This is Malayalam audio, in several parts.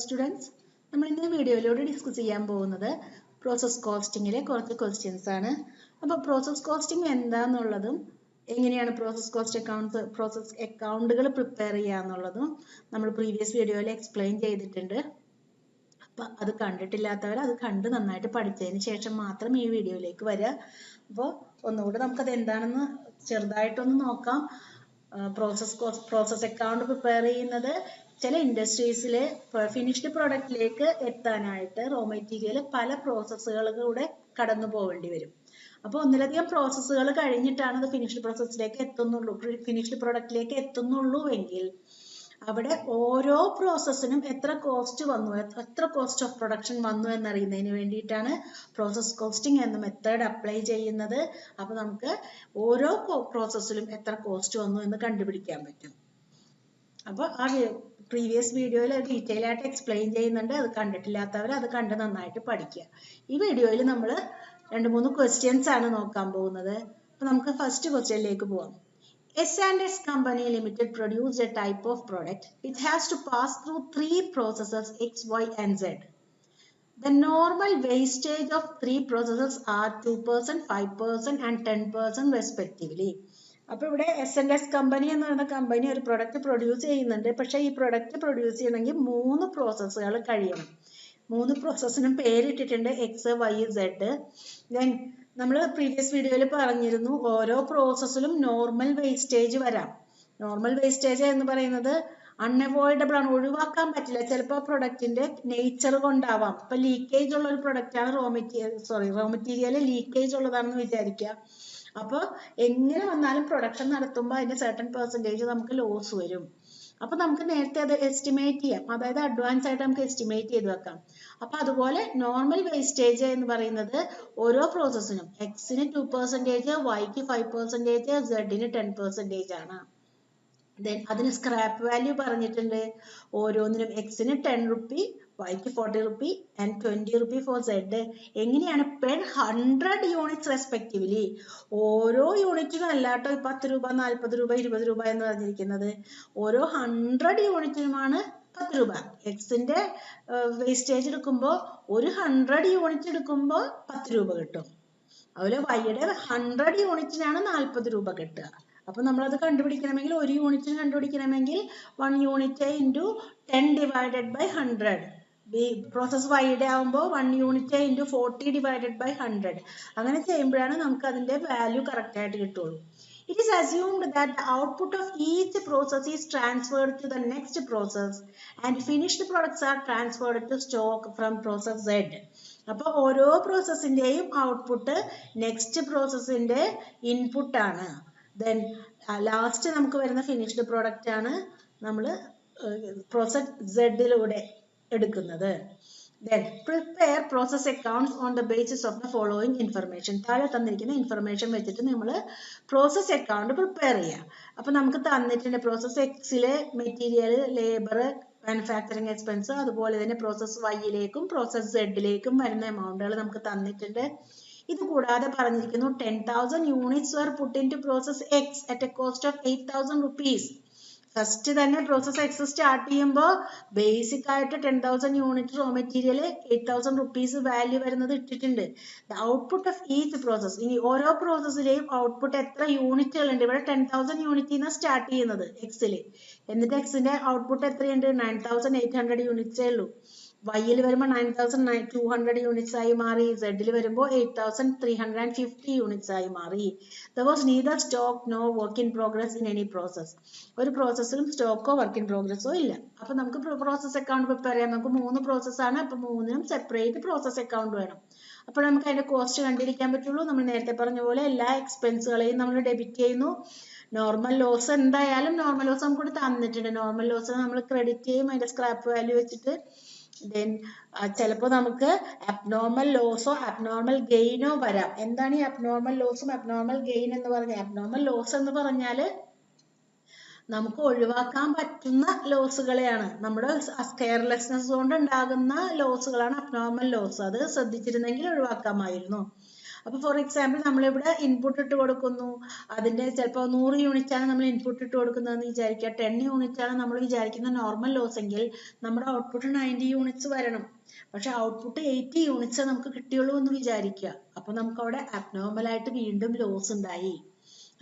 സ്റ്റുഡൻസ്, നമ്മൾ ഇന്ന് വീഡിയോയിലൂടെ ഡിസ്കസ് ചെയ്യാൻ പോകുന്നത് പ്രോസസ് കോസ്റ്റിങ്ങിലെ കുറച്ച് ക്വസ്റ്റ്യൻസ് ആണ്. അപ്പോൾ പ്രോസസ് കോസ്റ്റിംഗ് എന്താണെന്നുള്ളതും എങ്ങനെയാണ് പ്രോസസ് അക്കൗണ്ടുകൾ പ്രിപ്പയർ ചെയ്യുക എന്നുള്ളതും നമ്മൾ പ്രീവിയസ് വീഡിയോയിൽ എക്സ്പ്ലെയിൻ ചെയ്തിട്ടുണ്ട്. അപ്പം അത് കണ്ടിട്ടില്ലാത്തവർ അത് കണ്ട് നന്നായിട്ട് പഠിച്ചതിന് ശേഷം മാത്രം ഈ വീഡിയോയിലേക്ക് വരിക. അപ്പോൾ ഒന്നുകൂടെ നമുക്കത് എന്താണെന്ന് ചെറുതായിട്ടൊന്ന് നോക്കാം. പ്രോസസ് അക്കൗണ്ട് പ്രിപ്പയർ ചെയ്യുന്നത് ചില ഇൻഡസ്ട്രീസിലെ ഫിനിഷ്ഡ് പ്രൊഡക്റ്റിലേക്ക് എത്താനായിട്ട് റോ മെറ്റീരിയൽ പല പ്രോസസ്സുകളിലൂടെ കടന്നു പോകേണ്ടി വരും. അപ്പോൾ ഒന്നിലധികം പ്രോസസ്സുകൾ കഴിഞ്ഞിട്ടാണ് അത് ഫിനിഷ്ഡ് പ്രൊഡക്റ്റിലേക്ക് എത്തുന്നുള്ളൂ എങ്കിൽ അവിടെ ഓരോ പ്രോസസ്സിനും എത്ര കോസ്റ്റ് വന്നു, എത്ര കോസ്റ്റ് ഓഫ് പ്രൊഡക്ഷൻ വന്നു എന്നറിയുന്നതിന് വേണ്ടിയിട്ടാണ് പ്രോസസ് കോസ്റ്റിംഗ് എന്ന മെത്തേഡ് അപ്ലൈ ചെയ്യുന്നത്. അപ്പോൾ നമുക്ക് ഓരോ പ്രോസസ്സിലും എത്ര കോസ്റ്റ് വന്നു എന്ന് കണ്ടുപിടിക്കാൻ പറ്റും. അപ്പോൾ ആ പ്രീവിയസ് വീഡിയോയിൽ ഡീറ്റെയിൽ ആയിട്ട് എക്സ്പ്ലെയിൻ ചെയ്യുന്നുണ്ട്. അത് കണ്ടിട്ടില്ലാത്തവർ അത് കണ്ട് നന്നായിട്ട് പഠിക്കുക. ഈ വീഡിയോയിൽ നമ്മൾ 2-3 ക്വസ്റ്റ്യൻസ് ആണ് നോക്കാൻ പോകുന്നത്. അപ്പോൾ നമുക്ക് ഫസ്റ്റ് ക്വസ്റ്റ്യനിലേക്ക് പോവാം. S&S Company Limited produced a type of product which has to pass through 3 processes X, Y and Z. The normal wastage of 3 processes are 2%, 5% and 10% respectively. അപ്പോൾ ഇവിടെ S&S കമ്പനി എന്ന് പറയുന്ന കമ്പനി ഒരു പ്രൊഡക്റ്റ് പ്രൊഡ്യൂസ് ചെയ്യുന്നുണ്ട്. പക്ഷെ ഈ പ്രൊഡക്റ്റ് പ്രൊഡ്യൂസ് ചെയ്യണമെങ്കിൽ 3 പ്രോസസ്സുകൾ കഴിയണം. 3 പ്രോസസ്സിനും പേരിട്ടിട്ടുണ്ട് X, Y, Z. ദെൻ നമ്മൾ പ്രീവിയസ് വീഡിയോയിൽ പറഞ്ഞിരുന്നു ഓരോ പ്രോസസ്സിലും നോർമൽ വേസ്റ്റേജ് വരാം. നോർമൽ വേസ്റ്റേജ് എന്ന് പറയുന്നത് അൺഅവോയ്ഡബിൾ ആണ്, ഒഴിവാക്കാൻ പറ്റില്ല. ചിലപ്പോൾ പ്രൊഡക്റ്റിന്റെ നേച്ചർ കൊണ്ടാവാം. ഇപ്പൊ ലീക്കേജ് ഉള്ള ഒരു പ്രൊഡക്റ്റ് ആണ് റോ മെറ്റീരിയൽ ലീക്കേജ് ഉള്ളതാണെന്ന് വിചാരിക്കുക. അപ്പോൾ എങ്ങനെ വന്നാലും പ്രൊഡക്ഷൻ നടത്തുമ്പോൾ അതിന്റെ സർട്ടൻ പെർസെൻറ്റേജ് നമുക്ക് ലോസ് വരും. അപ്പൊ നമുക്ക് നേരത്തെ അത് എസ്റ്റിമേറ്റ് ചെയ്യാം, അതായത് അഡ്വാൻസ് ആയിട്ട് നമുക്ക് എസ്റ്റിമേറ്റ് ചെയ്ത് വെക്കാം. അപ്പൊ അതുപോലെ നോർമൽ വേസ്റ്റേജ് എന്ന് പറയുന്നത് ഓരോ പ്രോസസ്സിനും എക്സിന് 2%, വൈക്ക് 5%, സെഡിന് 10% ആണ്. ദെൻ അതിന് സ്ക്രാപ്പ് വാല്യൂ പറഞ്ഞിട്ടുണ്ട്. ഓരോന്നിനും എക്സിന് 10 റുപ്പി, വൈക്ക് 40 rupee and 20 rupee for Z. എങ്ങനെയാണ് പെർ 100 യൂണിറ്റ്സ് റെസ്പെക്റ്റീവ്ലി. ഓരോ യൂണിറ്റിനും അല്ലാട്ടോ 10 രൂപ, 40 രൂപ, 20 രൂപ എന്ന് പറഞ്ഞിരിക്കുന്നത്. ഓരോ 100 യൂണിറ്റിനുമാണ് 10 രൂപ. എക്സിന്റെ വേസ്റ്റേജ് എടുക്കുമ്പോൾ ഒരു 100 യൂണിറ്റ് എടുക്കുമ്പോൾ 10 രൂപ കിട്ടും. അതുപോലെ വൈയുടെ 100 യൂണിറ്റിനാണ് 40 രൂപ കിട്ടുക. അപ്പൊ നമ്മളത് കണ്ടുപിടിക്കണമെങ്കിൽ ഒരു യൂണിറ്റിന് കണ്ടുപിടിക്കണമെങ്കിൽ 1 unit into 10 divided by 100. Process വൈയുടെ ആവുമ്പോൾ 1 യൂണിറ്റ് ഇൻറ്റു 40 ഡിവൈഡഡ് ബൈ 100. അങ്ങനെ ചെയ്യുമ്പോഴാണ് നമുക്ക് അതിന്റെ വാല്യൂ കറക്റ്റ് ആയിട്ട് കിട്ടുള്ളൂ. It is assumed that the output of each process is transferred to the next process and finished products are transferred to stock from process Z. അപ്പോൾ ഓരോ പ്രോസസ്സിന്റെയും ഔട്ട്പുട്ട് നെക്സ്റ്റ് പ്രോസസ്സിന്റെ ഇൻപുട്ട് ആണ്. ദെൻ ലാസ്റ്റ് നമുക്ക് വരുന്ന ഫിനിഷ്ഡ് പ്രോഡക്റ്റ് ആണ് നമ്മൾ പ്രോസസ് സെഡിലൂടെ എടുക്കുന്നത്. Then prepare process accounts on the basis of the following information. താഴെ തന്നിരിക്കുന്ന ഇൻഫർമേഷൻ വെച്ചിട്ട് നമ്മൾ പ്രോസസ് അക്കൗണ്ട് പ്രിപ്പയർ ചെയ്യാം. അപ്പൊ നമുക്ക് തന്നിട്ടുണ്ട് പ്രോസസ് എക്സിലെ മെറ്റീരിയൽ, ലേബർ, മാനുഫാക്ചറിങ് എക്സ്പെൻസ്, അതുപോലെ തന്നെ പ്രോസസ് വൈയിലേക്കും പ്രോസസ് സെഡിലേക്കും വരുന്ന എമൗണ്ടുകൾ നമുക്ക് തന്നിട്ടുണ്ട്. ഇത് കൂടാതെ പറഞ്ഞിരിക്കുന്നു 10,000 units were put into process X at a cost of 8,000 rupees. First തന്നെ പ്രോസസ് എക്സ് സ്റ്റാർട്ട് ചെയ്യുമ്പോൾ ബേസിക് ആയിട്ട് 10,000 unit raw material 8,000 rupees value വരുന്നത് ഇട്ടിട്ടുണ്ട്. ഔട്ട്പുട്ട് ഓഫ് ഈച്ച് പ്രോസസ്, ഇനി ഓരോ പ്രോസസ്സിലെയും ഔട്ട്പുട്ട് എത്ര യൂണിറ്റുകൾ ഉണ്ട്. ഇവിടെ 10,000 യൂണിറ്റിൽ നിന്ന് സ്റ്റാർട്ട് ചെയ്യുന്നത് എക്സിൽ. എന്നിട്ട് എക്സിന്റെ ഔട്ട്പുട്ട് എത്രയുണ്ട്? 9,800 യൂണിറ്റ്സേ ഉള്ളൂ. വൈയിൽ വരുമ്പോൾ 9,200 യൂണിറ്റ്സ് ആയി മാറി. സെഡിൽ വരുമ്പോൾ 8,350 യൂണിറ്റ്സ് ആയി മാറി. There was neither stock nor work in progress in any process. ഒരു പ്രോസസ്സിലും സ്റ്റോക്കോ വർക്ക് ഇൻ പ്രോഗ്രസ്സോ ഇല്ല. അപ്പൊ നമുക്ക് പ്രോസസ് അക്കൗണ്ട് പ്രിപ്പയർ ചെയ്യാം. നമുക്ക് 3 പ്രോസസ്സാണ്. അപ്പൊ 3നും സെപ്പറേറ്റ് പ്രോസസ് അക്കൗണ്ട് വേണം. അപ്പോൾ നമുക്ക് അതിന്റെ കോസ്റ്റ് കണ്ടിരിക്കാൻ പറ്റുള്ളൂ. നമ്മൾ നേരത്തെ പറഞ്ഞ പോലെ എല്ലാ എക്സ്പെൻസുകളെയും നമ്മൾ ഡെബിറ്റ് ചെയ്യുന്നു. നോർമൽ ലോസ് എന്തായാലും നോർമൽ ലോസ് നമുക്ക് തന്നിട്ടുണ്ട്. നോർമൽ ലോസ് നമ്മൾ ക്രെഡിറ്റ് ചെയ്യും അതിന്റെ സ്ക്രാപ്പ് വാല്യൂ വെച്ചിട്ട്. ദെൻ ചിലപ്പോൾ നമുക്ക് അബ്നോർമൽ ലോസോ അബ്നോർമൽ ഗെയിനോ വരാം. എന്താണ് ഈ അബ്നോർമൽ ലോസും അബ്നോർമൽ ഗെയിൻ എന്ന് പറഞ്ഞാൽ? അബ്നോർമൽ ലോസ് എന്ന് പറഞ്ഞാല് നമുക്ക് ഒഴിവാക്കാൻ പറ്റുന്ന ലോസുകളെയാണ്. നമ്മുടെ കെയർലെസ്നെസ് കൊണ്ട് ഉണ്ടാകുന്ന ലോസുകളാണ് അബ്നോർമൽ ലോസ്. അത് ശ്രദ്ധിച്ചിരുന്നെങ്കിൽ ഒഴിവാക്കാമായിരുന്നു. അപ്പോൾ ഫോർ എക്സാമ്പിൾ നമ്മളിവിടെ ഇൻപുട്ട് ഇട്ട് കൊടുക്കുന്നു, അതിന്റെ ചിലപ്പോൾ 100 യൂണിറ്റ് ആണ് നമ്മൾ ഇൻപുട്ട് ഇട്ട് കൊടുക്കുന്നതെന്ന് വിചാരിക്കുക, 10 യൂണിറ്റ് ആണ് നമ്മൾ വിചാരിക്കുന്ന നോർമൽ ലോസ് എങ്കിൽ നമ്മുടെ ഔട്ട്പുട്ട് 90 യൂണിറ്റ്സ് വരണം. പക്ഷെ ഔട്ട്പുട്ട് 80 യൂണിറ്റ്സ് നമുക്ക് കിട്ടിയുള്ളൂ എന്ന് വിചാരിക്കുക. അപ്പൊ നമുക്ക് അവിടെ അബ്നോർമൽ ആയിട്ട് വീണ്ടും ലോസ് ഉണ്ടായി.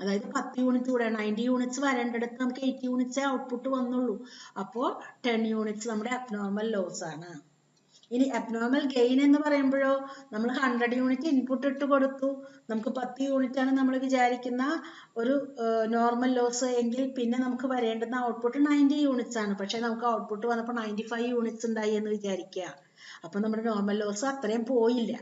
അതായത് 10 യൂണിറ്റ് കൂടെ 90 യൂണിറ്റ്സ് വരേണ്ടിടത്ത് നമുക്ക് 80 യൂണിറ്റ്സേ ഔട്ട്പുട്ട് വന്നുള്ളൂ. അപ്പോൾ 10 യൂണിറ്റ്സ് നമ്മുടെ അബ്നോർമൽ ലോസ് ആണ്. ഇനി അബ്നോർമൽ ഗെയിൻ എന്ന് പറയുമ്പോഴോ, നമ്മൾ 100 യൂണിറ്റ് ഇൻപുട്ട് ഇട്ട് കൊടുത്തു, നമുക്ക് 10 യൂണിറ്റ് ആണ് നമ്മൾ വിചാരിക്കുന്ന ഒരു നോർമൽ ലോസ് എങ്കിൽ പിന്നെ നമുക്ക് വരേണ്ടുന്ന ഔട്ട്പുട്ട് 90 യൂണിറ്റ്സ് ആണ്. പക്ഷെ നമുക്ക് ഔട്ട്പുട്ട് വന്നപ്പോൾ 95 യൂണിറ്റ്സ് ഉണ്ടായി എന്ന് വിചാരിക്കുക. അപ്പൊ നമ്മുടെ നോർമൽ ലോസ് അത്രയും പോയില്ല.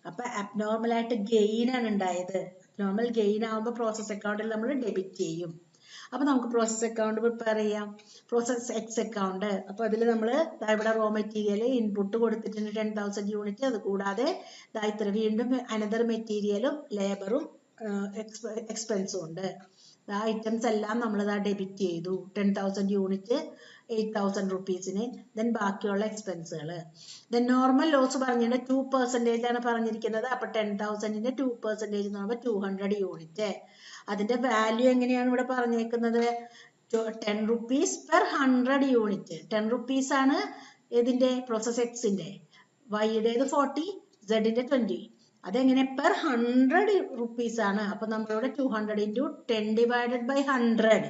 അപ്പൊ അബ്നോർമൽ ആയിട്ട് ഗെയിൻ ആണ് ഉണ്ടായത്. അബ്നോർമൽ ഗെയിൻ ആവുമ്പോൾ പ്രോസസ് അക്കൗണ്ടിൽ നമ്മൾ ഡെബിറ്റ് ചെയ്യും. അപ്പൊ നമുക്ക് പ്രോസസ് അക്കൗണ്ട് പ്രിപ്പയർ ചെയ്യാം. Process X account. അപ്പൊ അതിൽ നമ്മൾ ഇവിടെ റോ മെറ്റീരിയൽ ഇൻപുട്ട് കൊടുത്തിട്ടുണ്ട് 10,000 യൂണിറ്റ്. അത് കൂടാതെ ഇത്ര വീണ്ടും അനദർ മെറ്റീരിയലും ലേബറും എക്സ്പെൻസും ഉണ്ട്. ഐറ്റംസ് എല്ലാം നമ്മൾ ഡെബിറ്റ് ചെയ്തു. 10,000 യൂണിറ്റ് 8,000 റുപ്പീസിന്. ദെൻ ബാക്കിയുള്ള എക്സ്പെൻസുകൾ. ദെൻ നോർമൽ ലോസ് പറഞ്ഞിട്ട് 2% ആണ് പറഞ്ഞിരിക്കുന്നത്. അപ്പൊ 10,000ന്റെ 2% എന്ന് പറയുമ്പോൾ 200 യൂണിറ്റ്. അതിന്റെ വാല്യൂ എങ്ങനെയാണ് ഇവിടെ പറഞ്ഞേക്കുന്നത്? 10 rupees per 100 യൂണിറ്റ്. 10 rupees ആണ് ഇതിന്റെ പ്രോസസ് എക്സിന്റെ. വൈയുടേത് 40, സെഡിന്റെ 20. അതെങ്ങനെ? പെർ 100 rupees ആണ്. അപ്പൊ നമ്മളിവിടെ 200 into 10 divided by 100.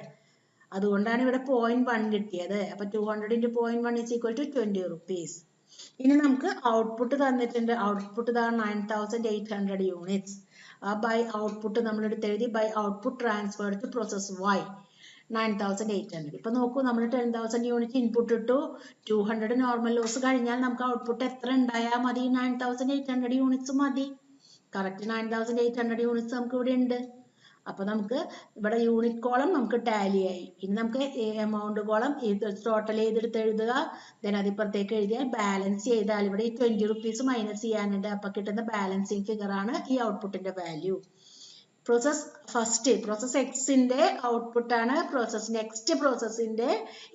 അതുകൊണ്ടാണ് ഇവിടെ 0.1 കിട്ടിയത്. അപ്പൊ 200 into 0.1 is equal to 20 rupees. ഇനി നമുക്ക് ഔട്ട്പുട്ട് തന്നിട്ടുണ്ട്. Output 9,800 units. ആ ബൈ ഔട്ട്പുട്ട് നമ്മൾ എടുത്തെഴുതി by output transferred to process Y 9,800. ഇപ്പൊ നോക്കൂ, നമ്മൾ 10,000 യൂണിറ്റ് ഇൻപുട്ട് ഇട്ടു. 200 നോർമൽ ലോസ് കഴിഞ്ഞാൽ നമുക്ക് ഔട്ട്പുട്ട് എത്ര ഉണ്ടായാൽ മതി? 9,800 യൂണിറ്റ്സ് മതി. കറക്റ്റ് 9,800 യൂണിറ്റ്സ് നമുക്ക് ഇവിടെ ഉണ്ട്. അപ്പൊ നമുക്ക് ഇവിടെ യൂണിറ്റ് കോളം നമുക്ക് ടാലി ആയി. ഇനി നമുക്ക് എമൗണ്ട് കോളം ടോട്ടൽ ചെയ്തെടുത്ത് എഴുതുക. ദെൻ അതിപ്പുറത്തേക്ക് എഴുതിയാൽ ബാലൻസ് ചെയ്താൽ ഇവിടെ ഈ 20 റുപ്പീസ് മൈനസ് ചെയ്യാനുണ്ട്. അപ്പൊ കിട്ടുന്ന ബാലൻസിങ് ഫിഗർ ആണ് ഈ ഔട്ട്പുട്ടിന്റെ വാല്യൂ. പ്രോസസ് എക്സിന്റെ ഔട്ട്പുട്ട് ആണ് പ്രോസസ് നെക്സ്റ്റ് പ്രോസസ്സിന്റെ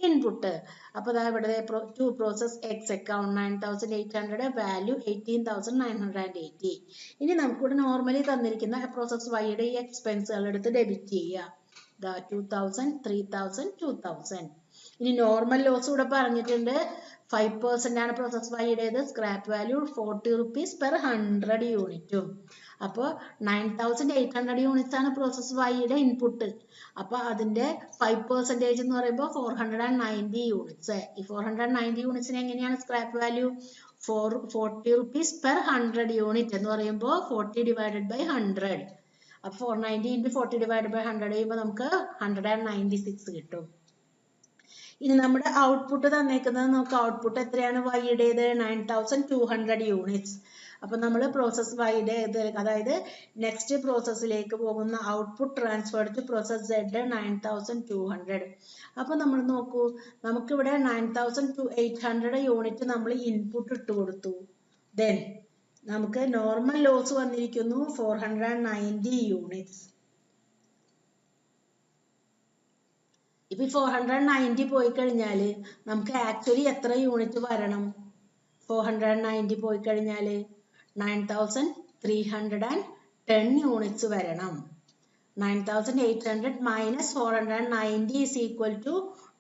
ഇൻപുട്ട്. അപ്പൊ ഇവിടെ to process X account 9,800, value 18,980. ഇനി നമുക്കിവിടെ നോർമലി തന്നിരിക്കുന്ന പ്രോസസ് വൈയുടെ ഈ എക്സ്പെൻസുകൾ എടുത്ത് ഡെബിറ്റ് ചെയ്യുക. 2,000, 3,000, 2,000. ഇനി നോർമൽ ലോസ് ഇവിടെ പറഞ്ഞിട്ടുണ്ട് 5% ആണ് പ്രോസസ് വൈയുടേത്. സ്ക്രാപ്പ് വാല്യൂ 40 rupees per 100 യൂണിറ്റും. അപ്പോൾ 9,800 യൂണിറ്റ്സ് ആണ് പ്രോസസ് വൈയുടെ ഇൻപുട്ട്. അപ്പൊ അതിന്റെ 5% എന്ന് പറയുമ്പോൾ 490 യൂണിറ്റ്സ്. ഈ 490 യൂണിറ്റ്സിന് എങ്ങനെയാണ് scrap value? 40 rupees per 100 unit എന്ന് പറയുമ്പോൾ 40 divided by 100. അപ്പൊ 490 into 40 divided by 100 ചെയ്യുമ്പോൾ നമുക്ക് 196 കിട്ടും. ഇനി നമ്മുടെ ഔട്ട്പുട്ട് തന്നേക്കുന്നത് നമുക്ക് ഔട്ട്പുട്ട് എത്രയാണ്? വൈയുടേത് 9,200 യൂണിറ്റ്സ്. അപ്പൊ നമ്മൾ പ്രോസസ് വൈയുടെ അതായത് നെക്സ്റ്റ് പ്രോസസ്സിലേക്ക് പോകുന്ന output transferred to process Z 9,200. അപ്പൊ നമ്മൾ നോക്കൂ, നമുക്കിവിടെ 9,800 യൂണിറ്റ് നമ്മൾ ഇൻപുട്ട് ഇട്ട് കൊടുത്തു. ദെൻ നമുക്ക് നോർമൽ ലോസ് വന്നിരിക്കുന്നു 490 യൂണിറ്റ്സ്. ഇപ്പൊ 490 പോയി കഴിഞ്ഞാൽ നമുക്ക് ആക്ച്വലി എത്ര യൂണിറ്റ് വരണം? 490 പോയി കഴിഞ്ഞാൽ 9,310 യൂണിറ്റ്സ് വരണം. 9,800 minus 490 is equal to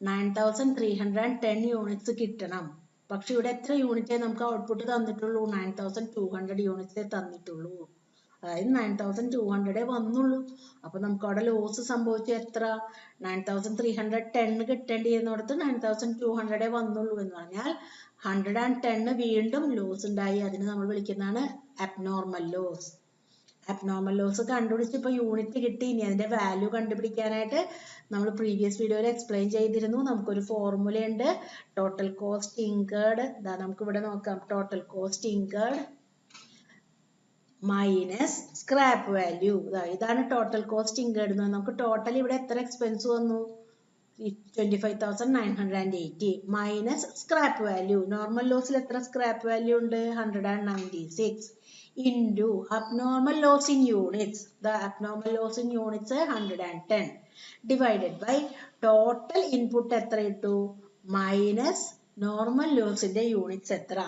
9,310 units കിട്ടണം. പക്ഷെ ഇവിടെ എത്ര യൂണിറ്റേ നമുക്ക് ഔട്ട്പുട്ട് തന്നിട്ടുള്ളൂ? 9,200 യൂണിറ്റ്സേ തന്നിട്ടുള്ളൂ. അതായത് 9,200 വന്നുള്ളൂ. അപ്പൊ നമുക്ക് അവിടെ ലോസ് സംഭവിച്ചു എത്ര? 9,310 കിട്ടേണ്ടിയിരുന്നിടത്ത് 9,200 വന്നുള്ളൂ എന്ന് പറഞ്ഞാൽ 110 വീണ്ടും ലോസ് ഉണ്ടായി. അതിന് നമ്മൾ വിളിക്കുന്നതാണ് അബ്നോർമൽ ലോസ്. അബ്നോർമൽ ലോസ് കണ്ടുപിടിച്ച് ഇപ്പൊ യൂണിറ്റ് കിട്ടി. ഇനി അതിന്റെ വാല്യൂ കണ്ടുപിടിക്കാനായിട്ട് നമ്മൾ പ്രീവിയസ് വീഡിയോയിൽ എക്സ്പ്ലെയിൻ ചെയ്തിരുന്നു. നമുക്കൊരു ഫോർമുല ഉണ്ട്, ടോട്ടൽ കോസ്റ്റ് ഇൻകേർഡ്. നമുക്ക് ഇവിടെ നോക്കാം, total cost incurred minus scrap value. ഇതാണ് ടോട്ടൽ കോസ്റ്റ് ഇൻകേർഡ്. നമുക്ക് ടോട്ടൽ ഇവിടെ എത്ര എക്സ്പെൻസ് വന്നു? 25,980 മൈനസ് സ്ക്രാപ്പ് വാല്യൂ. നോർമൽ ലോസിൽ എത്ര സ്ക്രാപ്പ് വാല്യൂ ഉണ്ട്? 196 into abnormal loss in units. The abnormal loss in units 110 divided by total input എത്ര ഇട്ടു? മൈനസ് നോർമൽ ലോസിന്റെ യൂണിറ്റ്സ് എത്ര?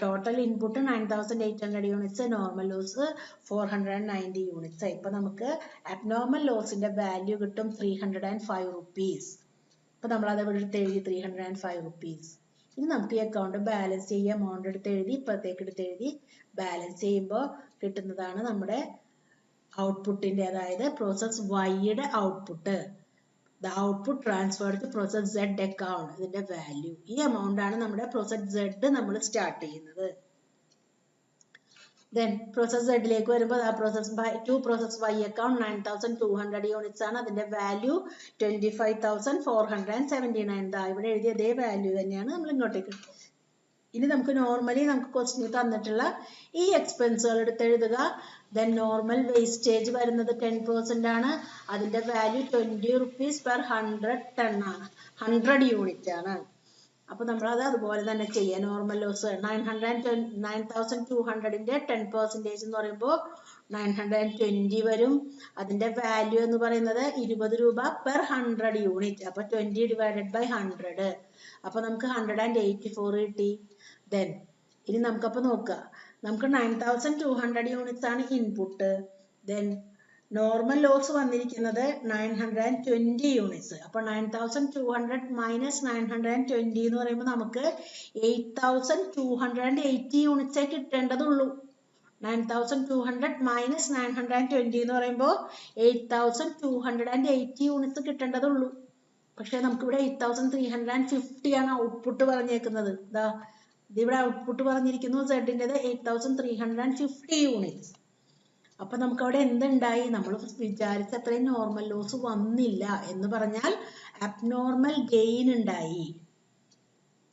Total input 9800 units, normal loss 490 units. ഇപ്പൊ നമുക്ക് അബ്നോർമൽ ലോസിന്റെ വാല്യൂ കിട്ടും 305 റുപ്പീസ്. അപ്പൊ നമ്മൾ അത് ഇവിടെ എടുത്ത് എഴുതി 305 റുപ്പീസ്. ഇനി നമുക്ക് ഈ അക്കൗണ്ട് ബാലൻസ് ചെയ്യുക. എമൗണ്ട് എടുത്ത് എഴുതി ഇപ്പുറത്തേക്ക് എടുത്ത് എഴുതി ബാലൻസ് ചെയ്യുമ്പോൾ കിട്ടുന്നതാണ് നമ്മുടെ ഔട്ട്പുട്ടിന്റെ, അതായത് പ്രോസസ് വൈയുടെ output. The output transferred to process Z account. ഇതിന്റെ വാല്യൂ ഈ എമൗണ്ട് ആണ് നമ്മുടെ പ്രോസസ് Z നമ്മൾ സ്റ്റാർട്ട് ചെയ്യുന്നത്. Then പ്രോസസ് Z ലേക്ക് വരുമ്പോൾ പ്രോസസ് Y account 9200 യൂണിറ്റ്സ് ആണ്. അതിന്റെ വാല്യൂ 25,479. ഇവിടെ എഴുതിയ അതേ വാല്യൂ തന്നെയാണ് നമ്മൾ ഇങ്ങോട്ടേക്ക്. ഇനി നമുക്ക് നോർമലി നമുക്ക് ക്വസ്റ്റ്യൻ തന്നിട്ടുള്ള ഈ എക്സ്പെൻസുകൾ എടുത്ത് എഴുതുക. ദെൻ നോർമൽ വേസ്റ്റേജ് വരുന്നത് 10% ആണ്. അതിന്റെ വാല്യൂ 20 റുപ്പീസ് പെർ 100 ടൺ ആണ്, 100 യൂണിറ്റ് ആണ്. അപ്പൊ നമ്മളത് അതുപോലെ തന്നെ ചെയ്യാം. നോർമൽ ലോസ് 9200ന്റെ 10% എന്ന് പറയുമ്പോൾ 920 വരും. അതിന്റെ വാല്യൂ എന്ന് പറയുന്നത് 20 രൂപ പെർ 100 യൂണിറ്റ്. അപ്പൊ 20 ഡിവൈഡഡ് ബൈ 100. അപ്പൊ നമുക്ക് 184 കിട്ടി. ദെൻ ഇനി നമുക്കപ്പോൾ നോക്കുക, നമുക്ക് 9200 യൂണിറ്റ്സ് ആണ് ഇൻപുട്ട്. ദെൻ നോർമൽ ലോസ് വന്നിരിക്കുന്നത് 920 യൂണിറ്റ്സ്. അപ്പൊ 9200 മൈനസ് 920 എന്ന് പറയുമ്പോൾ നമുക്ക് 8280 യൂണിറ്റ്സേ കിട്ടേണ്ടതുള്ളൂ. 9200 മൈനസ് 920 എന്ന് പറയുമ്പോൾ 8280 യൂണിറ്റ്സ് കിട്ടേണ്ടതുള്ളൂ. പക്ഷെ നമുക്കിവിടെ 8350 ആണ് ഔട്ട്പുട്ട് പറഞ്ഞേക്കുന്നത്. ഇവിടെ ഔട്ട്പുട്ട് പറഞ്ഞിരിക്കുന്നു സെഡിൻ്റെത് 8350 യൂണിറ്റ്സ്. അപ്പൊ നമുക്ക് അവിടെ എന്തുണ്ടായി? നമ്മൾ വിചാരിച്ച അത്രയും നോർമൽ ലോസ് വന്നില്ല എന്ന് പറഞ്ഞാൽ അബ്നോർമൽ ഗെയിൻ ഉണ്ടായി.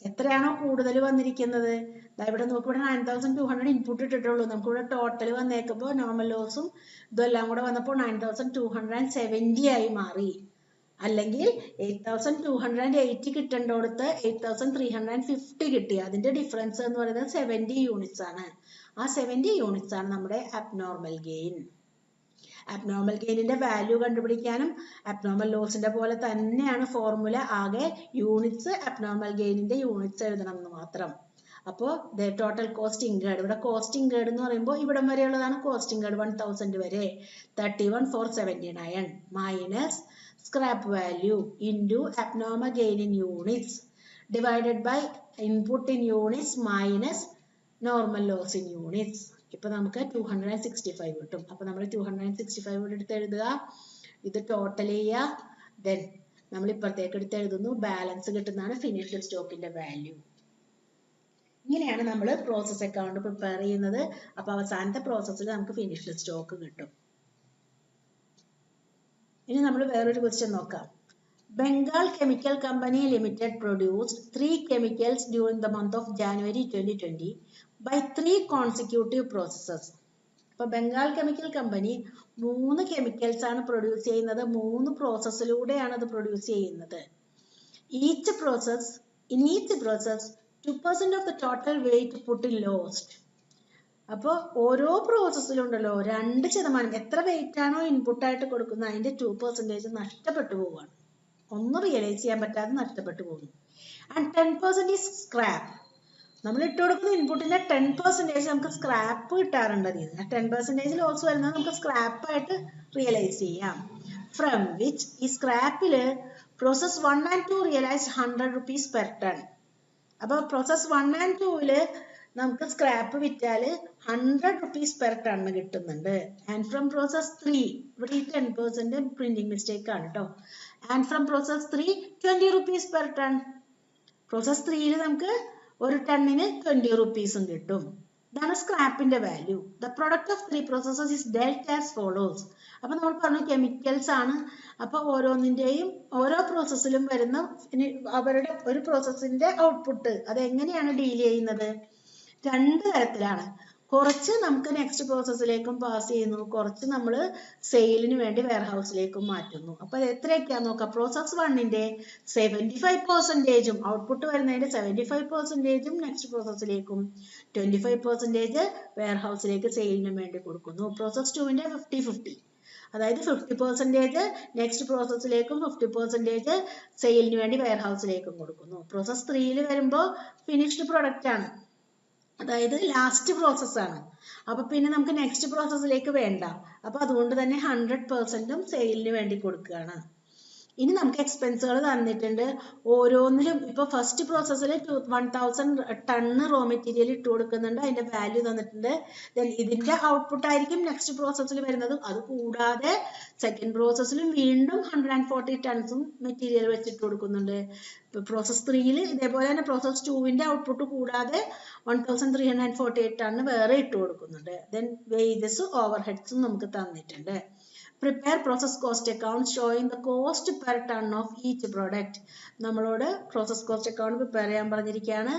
എത്രയാണോ കൂടുതൽ വന്നിരിക്കുന്നത്, ഇവിടെ നോക്ക്, ഇവിടെ 9200 ഇൻപുട്ട് ഇട്ടിട്ടുള്ളൂ. നമുക്കിവിടെ ടോട്ടൽ വന്നേക്കുമ്പോൾ നോർമൽ ലോസും ഇതെല്ലാം കൂടെ വന്നപ്പോൾ 9270 ആയി മാറി. അല്ലെങ്കിൽ 8280 കിട്ടേണ്ടടുത്ത് 8350 കിട്ടി. അതിന്റെ ഡിഫറൻസ് എന്ന് പറയുന്നത് 70 യൂണിറ്റ്സ് ആണ്. ആ 70 യൂണിറ്റ്സ് ആണ് നമ്മുടെ അബ്നോർമൽ ഗെയിൻ. അബ്നോർമൽ ഗെയിനിന്റെ വാല്യൂ കണ്ടുപിടിക്കാനും അബ്നോർമൽ ലോസിന്റെ പോലെ തന്നെയാണ് ഫോർമുല. ആകെ യൂണിറ്റ്സ് അബ്നോർമൽ ഗെയിനിന്റെ യൂണിറ്റ്സ് എഴുതണം എന്ന് മാത്രം. അപ്പോൾ ടോട്ടൽ കോസ്റ്റ് ഇൻകേർഡ്, ഇവിടെ കോസ്റ്റ് ഇൻകേർഡ് എന്ന് പറയുമ്പോൾ ഇവിടം വരെയുള്ളതാണ് കോസ്റ്റ് ഇൻകേർഡ് 1000 വരെ. 31,479 minus scrap value into abnormal gain in units divided by input in units minus normal loss in units. ഇപ്പൊ നമുക്ക് 265 കിട്ടും. അപ്പൊ നമ്മൾ 265 എടുത്ത് എഴുതുക, ഇത് ടോട്ടൽ ചെയ്യുക. ദെൻ നമ്മൾ ഇപ്പുറത്തേക്ക് എടുത്ത് എഴുതുന്നു, ബാലൻസ് കിട്ടുന്നതാണ് ഫിനിഷ്ഡ് സ്റ്റോക്കിന്റെ വാല്യൂ. ഇങ്ങനെയാണ് നമ്മൾ പ്രോസസ് അക്കൗണ്ട് പ്രിപ്പയർ ചെയ്യുന്നത്. അപ്പൊ അവസാനത്തെ പ്രോസസ്സിൽ നമുക്ക് ഫിനിഷ്ഡ് സ്റ്റോക്ക് കിട്ടും. ഇനി നമ്മൾ വേറൊരു ക്വസ്റ്റ്യൻ നോക്കാം. Bengal chemical company limited produced 3 chemicals during the month of January 2020 by 3 consecutive processes. അപ്പൊ ബംഗാൾ കെമിക്കൽ കമ്പനി 3 കെമിക്കൽസ് ആണ് പ്രൊഡ്യൂസ് ചെയ്യുന്നത്. 3 പ്രോസസ്സിലൂടെയാണ് അത് പ്രൊഡ്യൂസ് ചെയ്യുന്നത്. In each process 2% of the total weight put in lost. അപ്പോൾ ഓരോ പ്രോസസ്സിലുണ്ടല്ലോ 2%, എത്ര വെയിറ്റ് ആണോ ഇൻപുട്ട് ആയിട്ട് കൊടുക്കുന്നത് അതിന്റെ 2% നഷ്ടപ്പെട്ടു പോവുകയാണ്. ഒന്നും റിയലൈസ് ചെയ്യാൻ പറ്റാതെ നഷ്ടപ്പെട്ടു പോകുന്നു. And 10% is scrap. നമ്മൾ ഇട്ട് കൊടുക്കുന്ന ഇൻപുട്ടിന്റെ 10% നമുക്ക് സ്ക്രാപ്പ് കിട്ടാറുണ്ട്. ആ 10% ലോസ് വരുന്നത് നമുക്ക് സ്ക്രാപ്പ് ആയിട്ട് റിയലൈസ് ചെയ്യാം. ഫ്രം വിച്ച് ഈ സ്ക്രാപ്പില് process 1 and 2 realise 100 rupees per ton. അപ്പൊ പ്രോസസ് 1 and 2 നമുക്ക് സ്ക്രാപ്പ് വിറ്റാല് 100 rupees പെർ ടൺ കിട്ടുന്നുണ്ട്. ആൻഡ് ഫ്രം പ്രോസസ് 3, ഇവിടെ ഈ 10% പ്രിന്റിംഗ് മിസ്റ്റേക്ക് ആണ് കേട്ടോ. And from process 3 20 rupees per ton. Process 3 നമുക്ക് ഒരു ടണ്ണിന് 20 rupees കിട്ടും. ഇതാണ് സ്ക്രാപ്പിന്റെ value. The product of 3 processes is dealt as follows. അപ്പൊ നമ്മൾ പറഞ്ഞു കെമിക്കൽസ് ആണ്. അപ്പൊ ഓരോന്നിന്റെയും ഓരോ പ്രോസസ്സിലും വരുന്ന അവരുടെ ഒരു പ്രോസസ്സിന്റെ ഔട്ട്പുട്ട് അത് എങ്ങനെയാണ് ഡീൽ ചെയ്യുന്നത്? 2 തരത്തിലാണ്. കുറച്ച് നമുക്ക് നെക്സ്റ്റ് പ്രോസസ്സിലേക്കും പാസ് ചെയ്യുന്നു, കുറച്ച് നമ്മൾ സെയിലിന് വേണ്ടി വെയർഹൗസിലേക്കും മാറ്റുന്നു. അപ്പൊ അത് എത്രയൊക്കെയാന്ന് നോക്കാം. പ്രോസസ് 1ന്റെ 75% ഔട്ട്പുട്ട് വരുന്നതിന്റെ 75% നെക്സ്റ്റ് പ്രോസസ്സിലേക്കും 25% വെയർഹൗസിലേക്ക് സെയിലിന് വേണ്ടി കൊടുക്കുന്നു. പ്രോസസ് 2ന്റെ 50-50, അതായത് 50% നെക്സ്റ്റ് പ്രോസസ്സിലേക്കും 50% സെയിലിന് വേണ്ടി വെയർഹൗസിലേക്കും കൊടുക്കുന്നു. പ്രോസസ് 3 വരുമ്പോൾ ഫിനിഷ്ഡ് പ്രൊഡക്റ്റ് ആണ്. അതായത് ലാസ്റ്റ് പ്രോസസ്സാണ്. അപ്പൊ പിന്നെ നമുക്ക് നെക്സ്റ്റ് പ്രോസസ്സിലേക്ക് വേണ്ട. അപ്പൊ അതുകൊണ്ട് തന്നെ 100%ഉം സെയിലിന് വേണ്ടി കൊടുക്കുകയാണ്. ഇനി നമുക്ക് എക്സ്പെൻസുകൾ തന്നിട്ടുണ്ട്. ഓരോന്നിലും ഇപ്പൊ ഫസ്റ്റ് പ്രോസസ്സിൽ 1000 ടണ്ണ് റോ മെറ്റീരിയൽ ഇട്ട് കൊടുക്കുന്നുണ്ട്, അതിന്റെ വാല്യൂ തന്നിട്ടുണ്ട്. ദെൻ ഇതിന്റെ ഔട്ട്പുട്ട് ആയിരിക്കും നെക്സ്റ്റ് പ്രോസസ്സിൽ വരുന്നത്. അത് കൂടാതെ സെക്കൻഡ് പ്രോസസ്സിലും വീണ്ടും 140 ടൺസും മെറ്റീരിയൽ വെച്ചിട്ട് കൊടുക്കുന്നുണ്ട്. പ്രോസസ് 3യിൽ ഇതേപോലെ തന്നെ പ്രോസസ് 2വിന്റെ ഔട്ട്പുട്ട് കൂടാതെ 1348 ടണ്ണ് വേറെ ഇട്ട് കൊടുക്കുന്നുണ്ട്. ദെൻ വേജസ് ഓവർ ഹെഡ്സും നമുക്ക് തന്നിട്ടുണ്ട്. Prepare process cost account showing the cost per ton of each product. നമ്മളോട് പ്രോസസ് കോസ്റ്റ് അക്കൗണ്ട് പ്രിപ്പയർ ചെയ്യാൻ പറഞ്ഞിരിക്കുകയാണ്.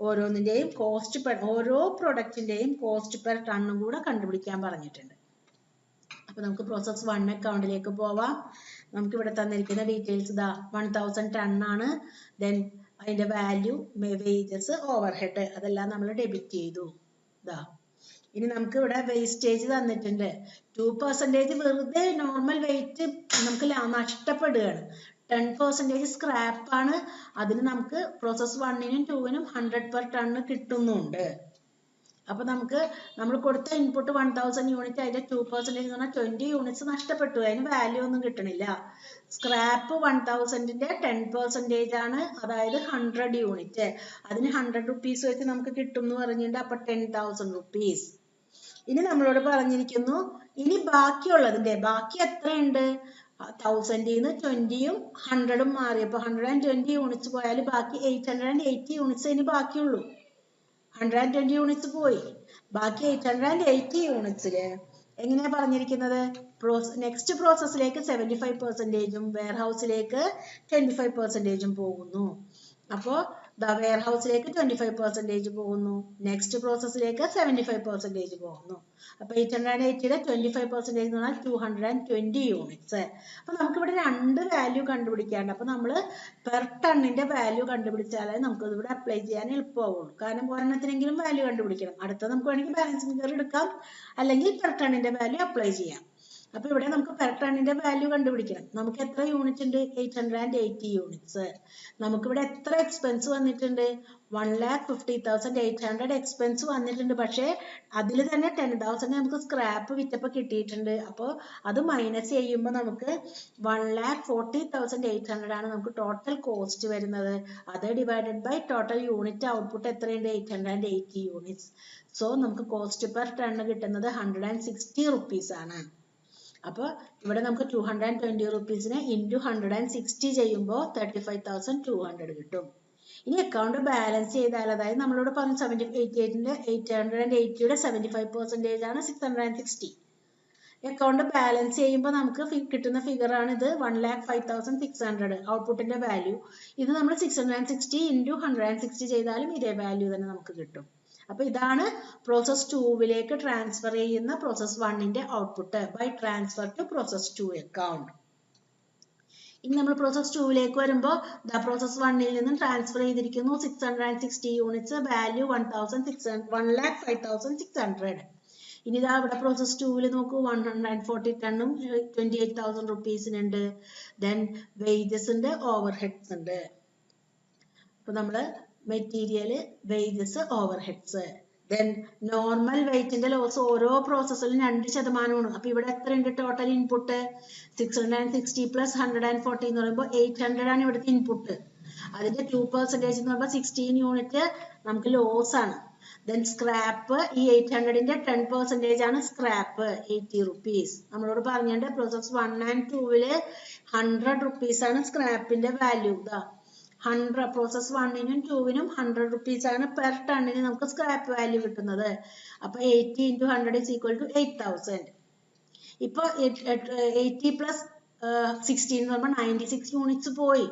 ഓരോന്നിന്റെയും കോസ്റ്റ് പെർ ഓരോ പ്രൊഡക്റ്റിന്റെയും കോസ്റ്റ് പെർ ടണ്ണും കൂടെ കണ്ടുപിടിക്കാൻ പറഞ്ഞിട്ടുണ്ട്. അപ്പൊ നമുക്ക് പ്രോസസ് 1 അക്കൗണ്ടിലേക്ക് പോവാം. നമുക്ക് ഇവിടെ തന്നിരിക്കുന്ന ഡീറ്റെയിൽസ് ഇതാ 1000 ടൺ ആണ്. ദെൻ അതിന്റെ വാല്യൂ, വേജസ്, ഓവർഹെഡ് അതെല്ലാം നമ്മൾ ഡെബിറ്റ് ചെയ്തു. ഇതാ ഇനി നമുക്ക് ഇവിടെ വേസ്റ്റേജ് തന്നിട്ടുണ്ട്. 2% വെറുതെ നോർമൽ വെയിറ്റ് നമുക്ക് നഷ്ടപ്പെടുകയാണ്. 10% സ്ക്രാപ്പ് ആണ്. അതിന് നമുക്ക് പ്രോസസ് 1നും 2നും 100 പെർ ടണ്ണ് കിട്ടുന്നുണ്ട്. അപ്പൊ നമുക്ക് നമ്മൾ കൊടുത്ത ഇൻപുട്ട് 1000 യൂണിറ്റ്, അതിന്റെ 2% എന്ന് പറഞ്ഞാൽ 20 യൂണിറ്റ്സ് നഷ്ടപ്പെട്ടു. അതിന് വാല്യൂ ഒന്നും കിട്ടണില്ല. സ്ക്രാപ്പ് 1000ന്റെ 10% ആണ്, അതായത് 100 യൂണിറ്റ്. അതിന് 100 റുപ്പീസ് വെച്ച് നമുക്ക് കിട്ടും എന്ന് പറഞ്ഞിട്ടുണ്ട്. അപ്പൊ 10,000 റുപ്പീസ്. ഇനി നമ്മളോട് പറഞ്ഞിരിക്കുന്നു, ഇനി ബാക്കിയുള്ളതിന്റെ ബാക്കി എത്രയുണ്ട്? 1000ന്ന് 20യും 100ഉം മാറി. അപ്പൊ 120 യൂണിറ്റ്സ് പോയാൽ ബാക്കി 880 യൂണിറ്റ്സ് ഇനി ബാക്കിയുള്ളൂ. 120 യൂണിറ്റ്സ് പോയി. ബാക്കി 880 യൂണിറ്റ്സില് എങ്ങനെയാ പറഞ്ഞിരിക്കുന്നത്? നെക്സ്റ്റ് പ്രോസസ്സിലേക്ക് 75%ഉം വെയർഹൗസിലേക്ക് 25%ഉം പോകുന്നു. അപ്പോ വെയർഹൗസിലേക്ക് 25% പോകുന്നു, നെക്സ്റ്റ് പ്രോസസ്സിലേക്ക് 75% പോകുന്നു. അപ്പൊ 880യുടെ 25% എന്ന് പറഞ്ഞാൽ 220 യൂണിറ്റ്സ്. അപ്പൊ നമുക്കിവിടെ രണ്ട് വാല്യൂ കണ്ടുപിടിക്കാണ്ട്. അപ്പൊ നമ്മൾ പെർ ടണ്ണിന്റെ വാല്യൂ കണ്ടുപിടിച്ചാലേ നമുക്ക് ഇവിടെ അപ്ലൈ ചെയ്യാൻ എളുപ്പമാവുള്ളൂ. കാരണം ഒരെണ്ണത്തിനെങ്കിലും വാല്യൂ കണ്ടുപിടിക്കണം. അടുത്ത നമുക്ക് വേണമെങ്കിൽ ബാലൻസിംഗ് കയറി എടുക്കാം, അല്ലെങ്കിൽ പെർ ടണ്ണിന്റെ വാല്യൂ അപ്ലൈ ചെയ്യാം. അപ്പൊ ഇവിടെ നമുക്ക് പെർ ടണ്ണിന്റെ വാല്യൂ കണ്ടുപിടിക്കണം. നമുക്ക് എത്ര യൂണിറ്റ് ഉണ്ട്? 880 യൂണിറ്റ്സ്. നമുക്കിവിടെ എത്ര എക്സ്പെൻസ് വന്നിട്ടുണ്ട്? 1,50,800 എക്സ്പെൻസ് വന്നിട്ടുണ്ട്. പക്ഷേ അതിൽ തന്നെ 10,000 നമുക്ക് സ്ക്രാപ്പ് വിറ്റപ്പോൾ കിട്ടിയിട്ടുണ്ട്. അപ്പോൾ അത് മൈനസ് ചെയ്യുമ്പോൾ നമുക്ക് 1,40,800 ആണ് നമുക്ക് ടോട്ടൽ കോസ്റ്റ് വരുന്നത്. അത് divided by total unit output എത്രയുണ്ട്? 880 യൂണിറ്റ്സ്. സോ നമുക്ക് കോസ്റ്റ് പെർ ടൺ കിട്ടുന്നത് 160 റുപ്പീസ് ആണ്. അപ്പോൾ ഇവിടെ നമുക്ക് 220 റുപ്പീസിനെ ഇൻറ്റു 160 ചെയ്യുമ്പോൾ 35,200 കിട്ടും. ഇനി അക്കൗണ്ട് ബാലൻസ് ചെയ്താൽ, അതായത് നമ്മളോട് പറഞ്ഞു 880യുടെ 75% ആണ് 660. അക്കൗണ്ട് ബാലൻസ് ചെയ്യുമ്പോൾ നമുക്ക് കിട്ടുന്ന ഫിഗർ ആണ് ഇത്. 1,05,600 ഔട്ട്പുട്ടിന്റെ വാല്യൂ. ഇത് നമ്മൾ 660 ഇൻറ്റു 160 ചെയ്താലും ഇതേ വാല്യൂ തന്നെ നമുക്ക് കിട്ടും. അപ്പൊ ഇതാണ് പ്രോസസ് 2വിലേക്ക് ട്രാൻസ്ഫർ ചെയ്യുന്ന പ്രോസസ് 1ന്റെ output by transfer to process 2 account. ഇനി നമ്മൾ പ്രോസസ് 2വിലേക്ക് വരുമ്പോൾ പ്രോസസ് 1ൽ നിന്നും ട്രാൻസ്ഫർ ചെയ്തിരിക്കുന്നു 660 യൂണിറ്റ്സ്, വാല്യൂ 1,05,600. ഇനി ഇതാ ഇവിടെ പ്രോസസ് 2വിൽ നോക്കൂ, 140 ടണ്ണും 28,000 റുപ്പീസിനുണ്ട്. ദെൻ വേജസ് ഉണ്ട്, ഓവർ ഹെഡ്സ് ഉണ്ട്. അപ്പൊ നമ്മള് material, wages, overheads. Then normal വെയിറ്റിന്റെ ലോസ് ഓരോ പ്രോസസ്സിലും 2%. അപ്പൊ ഇവിടെ എത്രയുണ്ട് ടോട്ടൽ ഇൻപുട്ട്? 660 പ്ലസ് 140 എന്ന് പറയുമ്പോൾ 800 ആണ് ഇവിടുത്തെ ഇൻപുട്ട്. അതിന്റെ 2% എന്ന് പറയുമ്പോൾ 16 യൂണിറ്റ് നമുക്ക് ലോസ് ആണ്. ദെൻ സ്ക്രാപ്പ്, ഈ 800ന്റെ 10% ആണ് സ്ക്രാപ്പ്, 80 റുപ്പീസ്. നമ്മളോട് പറഞ്ഞിട്ടുണ്ട് പ്രോസസ് 1 and 2വില് 100 റുപ്പീസ് ആണ് സ്ക്രാപ്പിന്റെ വാല്യൂ. 100 പ്രോസസ് 1നും 2വിനും 100 റുപ്പീസ് ആണ് പെർ ടണ്ണിന് നമുക്ക് സ്ക്രാപ്പ് വാല്യൂ കിട്ടുന്നത്. അപ്പൊ 80 × 100 = 8,000. ഇപ്പൊ 80 പ്ലസ് 16 എന്ന് പറയുമ്പോൾ 96 യൂണിറ്റ്സ് പോയി.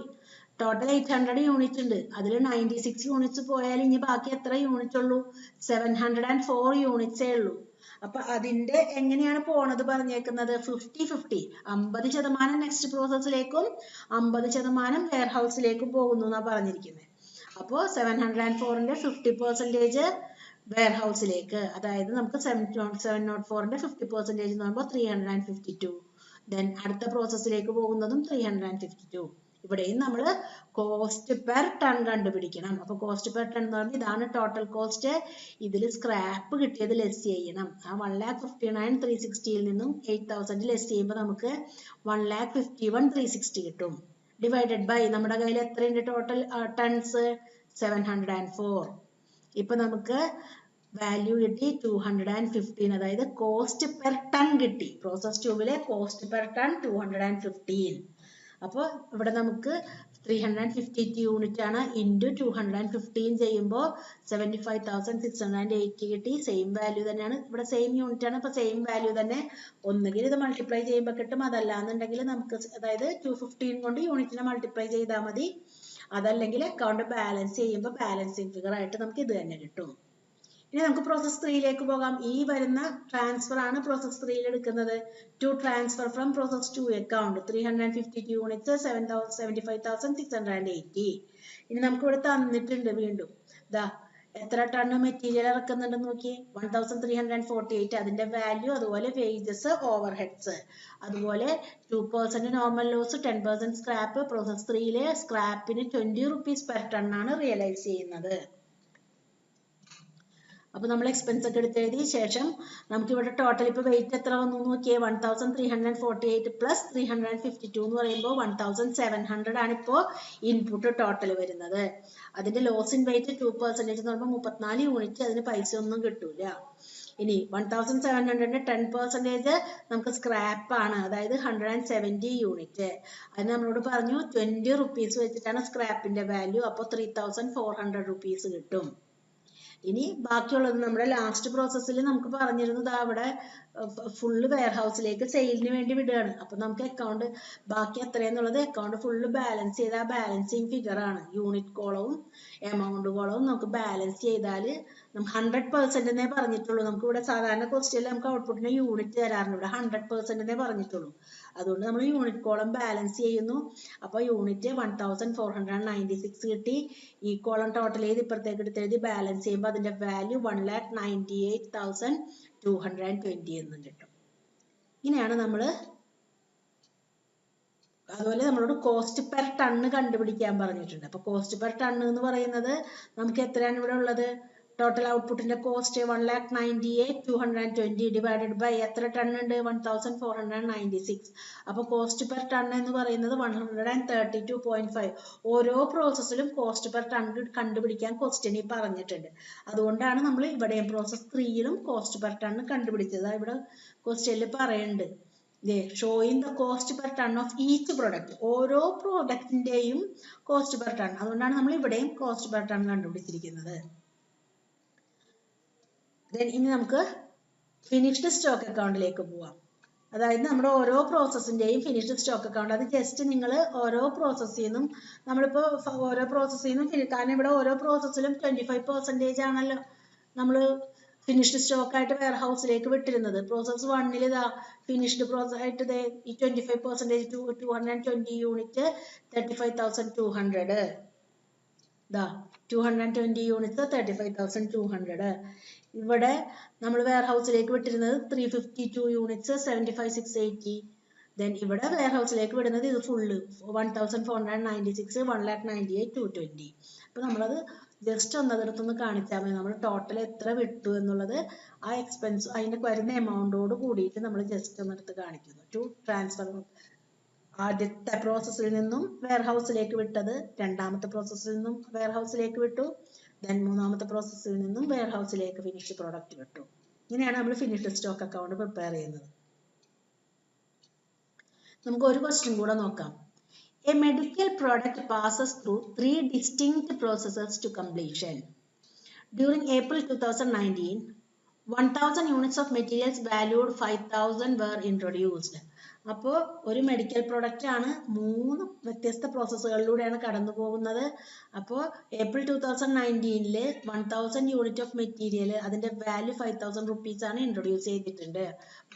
ടോട്ടൽ 800 യൂണിറ്റ് ഉണ്ട്. അതിൽ 96 യൂണിറ്റ്സ് പോയാൽ ഇനി ബാക്കി എത്ര യൂണിറ്റ് ഉള്ളൂ? 704 യൂണിറ്റ്സേ ഉള്ളൂ. അപ്പൊ അതിന്റെ എങ്ങനെയാണ് പോണത് പറഞ്ഞേക്കുന്നത്? 50-50. 50% നെക്സ്റ്റ് പ്രോസസ്സിലേക്കും 50% വെയർഹൗസിലേക്കും പോകുന്നു എന്നാ പറഞ്ഞിരിക്കുന്നത്. അപ്പോൾ 704ന്റെ 50% വെയർഹൗസിലേക്ക്, അതായത് നമുക്ക് 704ന്റെ 50% എന്ന് പറയുമ്പോൾ 352. ദെൻ അടുത്ത പ്രോസസ്സിലേക്ക് പോകുന്നതും 352. ഇവിടെയും നമ്മൾ കോസ്റ്റ് പെർ ടൺ കണ്ടുപിടിക്കണം. അപ്പൊ കോസ്റ്റ് പെർ ടൺ എന്ന് പറഞ്ഞാൽ ഇതാണ് ടോട്ടൽ കോസ്റ്റ്. ഇതിൽ സ്ക്രാപ്പ് കിട്ടിയത് ലെസ് ചെയ്യണം. ആ 1,59,360 നിന്നും 8,000 ലെസ് ചെയ്യുമ്പോൾ നമുക്ക് 1,51,360 കിട്ടും. ഡിവൈഡഡ് ബൈ നമ്മുടെ കയ്യിൽ എത്രയുണ്ട് ടോട്ടൽ ടൺസ്? 704. ഇപ്പൊ നമുക്ക് വാല്യൂ കിട്ടി 215. അതായത് കോസ്റ്റ് പെർ ടൺ കിട്ടി. പ്രോസസ് ട്യൂബിലെ കോസ്റ്റ് പെർ ടൺ 215. അപ്പോൾ ഇവിടെ നമുക്ക് 352 യൂണിറ്റ് ആണ്. ഇൻറ്റു 215 ചെയ്യുമ്പോൾ 75,680 കിട്ടി. സെയിം വാല്യൂ തന്നെയാണ്. ഇവിടെ സെയിം യൂണിറ്റ് ആണ്. അപ്പൊ സെയിം വാല്യൂ തന്നെ ഒന്നുകിൽ ഇത് മൾട്ടിപ്ലൈ ചെയ്യുമ്പോൾ കിട്ടും. അതല്ല എന്നുണ്ടെങ്കിൽ നമുക്ക് അതായത് 215 കൊണ്ട് യൂണിറ്റിനെ മൾട്ടിപ്ലൈ ചെയ്താൽ മതി. അതല്ലെങ്കിൽ അക്കൗണ്ട് ബാലൻസ് ചെയ്യുമ്പോൾ ബാലൻസിങ് ഫിഗർ ആയിട്ട് നമുക്ക് ഇത് തന്നെ കിട്ടും. ഇനി നമുക്ക് പ്രോസസ് 3യിലേക്ക് പോകാം. ഈ വരുന്ന ട്രാൻസ്ഫർ ആണ് പ്രോസസ് 3യിൽ എടുക്കുന്നത്. To transfer from process 2 account 352 units 75,680. ഇനി നമുക്ക് ഇവിടെ തന്നിട്ടുണ്ട് വീണ്ടും ദാ എത്ര ടൺ മെറ്റീരിയൽ ഇറക്കുന്നുണ്ടെന്ന് നോക്കി. 1,348 അതിന്റെ വാല്യൂ, അതുപോലെ വേജസ്, ഓവർ ഹെഡ്സ്, അതുപോലെ 2% നോർമൽ ലോസ്, 10% സ്ക്രാപ്പ്. പ്രോസസ് 3യിലെ സ്ക്രാപ്പിന് 20 rupees പെർ ടൺ ആണ് റിയലൈസ് ചെയ്യുന്നത്. അപ്പൊ നമ്മൾ എക്സ്പെൻസ് ഒക്കെ എടുത്തെഴുതിയ ശേഷം നമുക്ക് ഇവിടെ ടോട്ടൽ ഇപ്പൊ വെയിറ്റ് എത്ര വന്നു നോക്കിയേ. 1,348 പ്ലസ് 352 എന്ന് പറയുമ്പോൾ 1,700 ആണ് ഇപ്പോ ഇൻപുട്ട് ടോട്ടൽ വരുന്നത്. അതിന്റെ ലോസ് ഇൻ വെയിറ്റ് 2% എന്ന് പറയുമ്പോൾ 34 യൂണിറ്റ്. അതിന് പൈസ ഒന്നും കിട്ടൂല. ഇനി 1,700ന്റെ 10% നമുക്ക് സ്ക്രാപ്പ് ആണ്. അതായത് 170 യൂണിറ്റ്. അത് നമ്മളോട് പറഞ്ഞു 20 rupees വെച്ചിട്ടാണ് സ്ക്രാപ്പിന്റെ വാല്യൂ. അപ്പോൾ 3,400 rupees കിട്ടും. ഇനി ബാക്കിയുള്ളത് നമ്മുടെ ലാസ്റ്റ് പ്രോസസ്സിൽ നമുക്ക് പറഞ്ഞിരുന്നത് അവിടെ ഫുള്ള് വെയർഹൗസിലേക്ക് സെയിലിന് വേണ്ടി വിടുകയാണ്. അപ്പൊ നമുക്ക് അക്കൗണ്ട് ബാക്കി എത്രയെന്നുള്ളത് അക്കൗണ്ട് ഫുള്ള് ബാലൻസ് ചെയ്ത ബാലൻസിങ് ഫിഗർ ആണ്. യൂണിറ്റ് കോളവും എമൗണ്ട് കോളവും നമുക്ക് ബാലൻസ് ചെയ്താൽ നമുക്ക് 100% എന്നേ പറഞ്ഞിട്ടുള്ളൂ. നമുക്ക് ഇവിടെ സാധാരണ ക്വസ്റ്റ്യനിൽ നമുക്ക് ഔട്ട്പുട്ടിന് യൂണിറ്റ് തരാറുണ്ട്. ഇവിടെ 100% എന്നേ പറഞ്ഞിട്ടുള്ളൂ. അതുകൊണ്ട് നമ്മൾ യൂണിറ്റ് കോളം ബാലൻസ് ചെയ്യുന്നു. അപ്പൊ യൂണിറ്റ് 1,496 കിട്ടി. ഈ കോളം ടോട്ടൽ ചെയ്ത് ഇപ്പുറത്തേക്ക് എടുത്തെഴുതി ബാലൻസ് ചെയ്യുമ്പോൾ അതിന്റെ വാല്യൂ 1,98,220 എന്നും കിട്ടും. ഇങ്ങനെയാണ് നമ്മൾ. അതുപോലെ നമ്മളോട് കോസ്റ്റ് പെർ ടണ്ണ് കണ്ടുപിടിക്കാൻ പറഞ്ഞിട്ടുണ്ട്. അപ്പൊ കോസ്റ്റ് പെർ ടണ്ണ് എന്ന് പറയുന്നത് നമുക്ക് എത്രയാണ് ഇവിടെ ഉള്ളത്? ടോട്ടൽ ഔട്ട്പുട്ടിന്റെ കോസ്റ്റ് 1,98,220 ഡിവൈഡഡ് ബൈ എത്ര ടൺ ഉണ്ട്? 1,496. അപ്പൊ കോസ്റ്റ് പെർ ടൺ എന്ന് പറയുന്നത് 132.5. ഓരോ പ്രോസസ്സിലും കോസ്റ്റ് പെർ ടൺ കണ്ടുപിടിക്കാൻ ക്വസ്റ്റ്യനിൽ പറഞ്ഞിട്ടുണ്ട്. അതുകൊണ്ടാണ് നമ്മൾ ഇവിടെയും പ്രോസസ് 3യിലും കോസ്റ്റ് പെർ ടൺ കണ്ടുപിടിച്ചത്. ഇവിടെ ക്വസ്റ്റ്യനിൽ പറയുന്നുണ്ട് showing the cost per ton of each product. ഓരോ പ്രോഡക്റ്റിന്റെയും കോസ്റ്റ് പെർ ടൺ. അതുകൊണ്ടാണ് നമ്മൾ ഇവിടെയും കോസ്റ്റ് പെർ ടൺ കണ്ടുപിടിച്ചിരിക്കുന്നത്. ഇനി നമുക്ക് ഫിനിഷ്ഡ് സ്റ്റോക്ക് അക്കൗണ്ടിലേക്ക് പോവാം. അതായത് നമ്മുടെ ഓരോ പ്രോസസ്സിന്റെയും ഫിനിഷ്ഡ് സ്റ്റോക്ക് അക്കൗണ്ട്. അത് ജസ്റ്റ് നിങ്ങൾ ഓരോ പ്രോസസ്സിൽ നിന്നും നമ്മളിപ്പോ ഓരോ പ്രോസസ്സിൽ നിന്നും കാരണം ഇവിടെ ഓരോ പ്രോസസ്സിലും 25% ആണല്ലോ നമ്മൾ ഫിനിഷ്ഡ് സ്റ്റോക്ക് ആയിട്ട് വെയർഹൗസിലേക്ക് വിട്ടിരുന്നത്. പ്രോസസ് 1ൽ ഇതാ ഫിനിഷ്ഡ് പ്രോസസ് ആയിട്ട് ഈ 25% 220 യൂണിറ്റ് 35,200. ഇതാ 220 യൂണിറ്റ്സ് 35,200. ഇവിടെ നമ്മൾ വെയർഹൗസിലേക്ക് വിട്ടിരുന്നത് 352 യൂണിറ്റ്സ് 75,680. ദെൻ ഇവിടെ വെയർഹൗസിലേക്ക് വിടുന്നത് ഇത് ഫുള്ള് 1,496 1,98,220. അപ്പൊ നമ്മളത് ജസ്റ്റ് ഒന്നതെടുത്തൊന്ന് കാണിച്ചാൽ മതി. നമ്മൾ ടോട്ടൽ എത്ര വിട്ടു എന്നുള്ളത് ആ എക്സ്പെൻസ് അതിന്റെ വരുന്ന എമൗണ്ടോട് കൂടിയിട്ട് നമ്മൾ ജസ്റ്റ് ഒന്നെടുത്ത് കാണിക്കുന്നു. ടു ട്രാൻസ്ഫർ ആദ്യത്തെ പ്രോസസ്സിൽ നിന്നും വെയർഹൗസിലേക്ക് വിട്ടത്, രണ്ടാമത്തെ പ്രോസസ്സിൽ നിന്നും വെയർഹൗസിലേക്ക് വിട്ടു, ദെൻ മൂന്നാമത്തെ പ്രോസസ്സിൽ നിന്നും വെയർഹൗസിലേക്ക് ഫിനിഷ്ഡ് പ്രോഡക്റ്റ് വിട്ടു. ഇങ്ങനെയാണ് നമ്മൾ ഫിനിഷ്ഡ് സ്റ്റോക്ക് അക്കൗണ്ട് പ്രിപ്പയർ ചെയ്യുന്നത്. നമുക്ക് ഒരു ക്വസ്റ്റ്യൻ കൂടെ നോക്കാം. A medical product passes through 3 distinct processes to completion. During April 2019, 1,000 units of materials valued 5,000 were introduced. അപ്പോൾ ഒരു മെഡിക്കൽ പ്രൊഡക്റ്റ് ആണ് 3 വ്യത്യസ്ത പ്രോസസ്സുകളിലൂടെയാണ് കടന്നു പോകുന്നത്. അപ്പോൾ ഏപ്രിൽ 2019 1,000 യൂണിറ്റ് ഓഫ് മെറ്റീരിയൽ അതിന്റെ വാല്യൂ 5,000 rupees ആണ് ഇൻട്രൊഡ്യൂസ് ചെയ്തിട്ടുണ്ട്.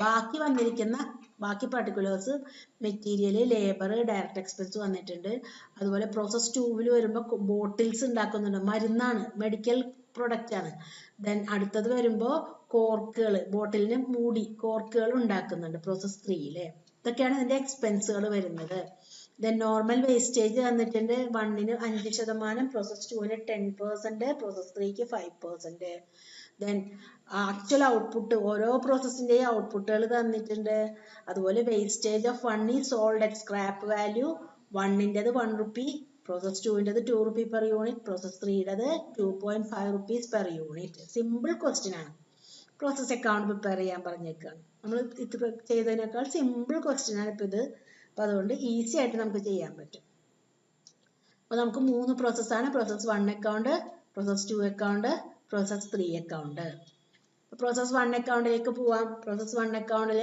ബാക്കി വന്നിരിക്കുന്ന ബാക്കി particulars material, labour, direct expense വന്നിട്ടുണ്ട്. അതുപോലെ പ്രോസസ് 2ൽ വരുമ്പോൾ ബോട്ടിൽസ് ഉണ്ടാക്കുന്നുണ്ട്. മരുന്നാണ്, മെഡിക്കൽ പ്രൊഡക്റ്റ് ആണ്. ദെൻ അടുത്തത് വരുമ്പോൾ കോർക്കുകൾ, ബോട്ടിലിന് മൂടി കോർക്കുകൾ ഉണ്ടാക്കുന്നുണ്ട് പ്രോസസ് 3ൽ. ഇതൊക്കെയാണ് ഇതിന്റെ എക്സ്പെൻസുകൾ വരുന്നത്. ദെൻ നോർമൽ വേസ്റ്റേജ് തന്നിട്ടുണ്ട് 1-ന് 5%, പ്രോസസ് 2-ന് 10%, പ്രോസസ് 3-ക്ക് 5%. ദെൻ ആക്ച്വൽ ഔട്ട്പുട്ട് ഓരോ പ്രോസസ്സിന്റെയും ഔട്ട്പുട്ടുകൾ തന്നിട്ടുണ്ട്. അതുപോലെ wastage of 1 is sold at scrap value 1-ൻ്റെത് 1 rupee, പ്രോസസ് 2-ൻ്റെത് 2 rupee per unit, പ്രോസസ് 3-യുടേത് 2.5 rupees per unit. Simple question ആണ്. പ്രോസസ് അക്കൗണ്ട് പ്രിപ്പയർ ചെയ്യാൻ പറഞ്ഞേക്കാണ്. നമ്മൾ ഇത് ചെയ്തതിനേക്കാൾ സിമ്പിൾ ക്വസ്റ്റ്യൻ ആണ് ഇപ്പൊ ഇത്. അപ്പൊ അതുകൊണ്ട് ഈസി ആയിട്ട് നമുക്ക് ചെയ്യാൻ പറ്റും. അപ്പൊ നമുക്ക് 3 പ്രോസസ്സാണ്. Process 1 account, process 2 account, process 3 account. Process 1 അക്കൗണ്ടിലേക്ക് പോവാം. പ്രോസസ് 1 അക്കൗണ്ടിൽ